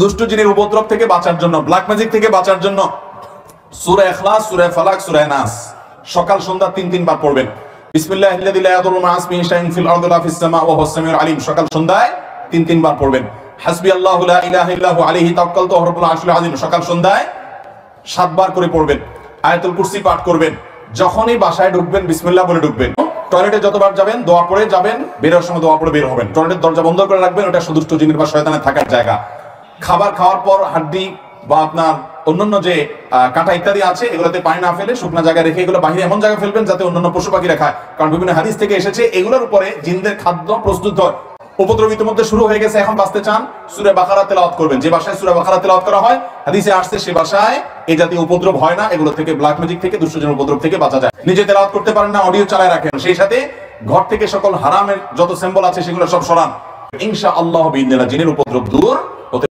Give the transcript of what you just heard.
দুষ্ট জিনের উপদ্রব থেকে বাঁচার জন্য, ব্ল্যাক ম্যাজিক থেকে বাঁচার জন্য সূরা ইখলাস, সূরা ফালাক, সূরা নাস সকাল সন্ধ্যা 3 বার পড়বেন। বিসমিল্লাহিল্লাযী লা ইয়াদুররু মা ইসমিহি শাইউন ফিল আরদি ওয়া ফিস সামা ওয়া হুয়াস সামিউল আলিম সকাল সন্ধ্যায় 3 বার পড়বেন। হাসবিয়াল্লাহু লা ইলাহা ইল্লাহু আলাইহি তাওয়াক্কালতু ওয়া রাব্বুল আরশিল আযীম সকাল সন্ধ্যায় 7 বার করে পড়বেন। আয়াতুল কুরসি পাঠ করবেন। যখনই বাসায় ঢুকবেন বিসমিল্লাহ বলে ঢুকবেন। টয়লেটে যতবার যাবেন দোয়া পড়ে যাবেন, বের হওয়ার সময় দোয়া পড়ে বের হবেন। টয়লেটের দরজা বন্ধ করে রাখবেন, ওটা দুষ্ট জিনের বা শয়তানের থাকার জায়গা। খাবার খাওয়ার পর হাড্ডি বা আপনার অন্যান্য যে কাঁটা ইত্যাদি আছে এগুলোতে পানি না ফেলে শুকনা জায়গায় রেখে এগুলো বাহিরে এমন জায়গায় ফেলবেন যাতে অন্যান্য পশু পাখিরা খায়, কারণ বিভিন্ন হাদিস থেকে এসেছে এগুলোর উপরে জিনদের খাদ্য প্রস্তুত হয়। উপদ্রব ইতিমধ্যে শুরু হয়ে গেছে, এখন বাঁচতে চান সূরা বাকারা তেলাওয়াত করবেন। যে বাসায় সূরা বাকারা তেলাওয়াত করা হয় হাদিসে আসছে সে বাসায় এই জাতীয় উপদ্রব হয় না, এগুলো থেকে ব্ল্যাক ম্যাজিক থেকে দুষ্টজনের উপদ্রব থেকে বাঁচা যায়। নিজে তেলাওয়াত করতে পারেন না, অডিও চালায় রাখেন, সেই সাথে ঘর থেকে সকল হারামের যত সিম্বল আছে সেগুলো সব সরান। ইনশাআল্লাহ বিইذنিল্লাহ জিনের উপদ্রব দূর হতে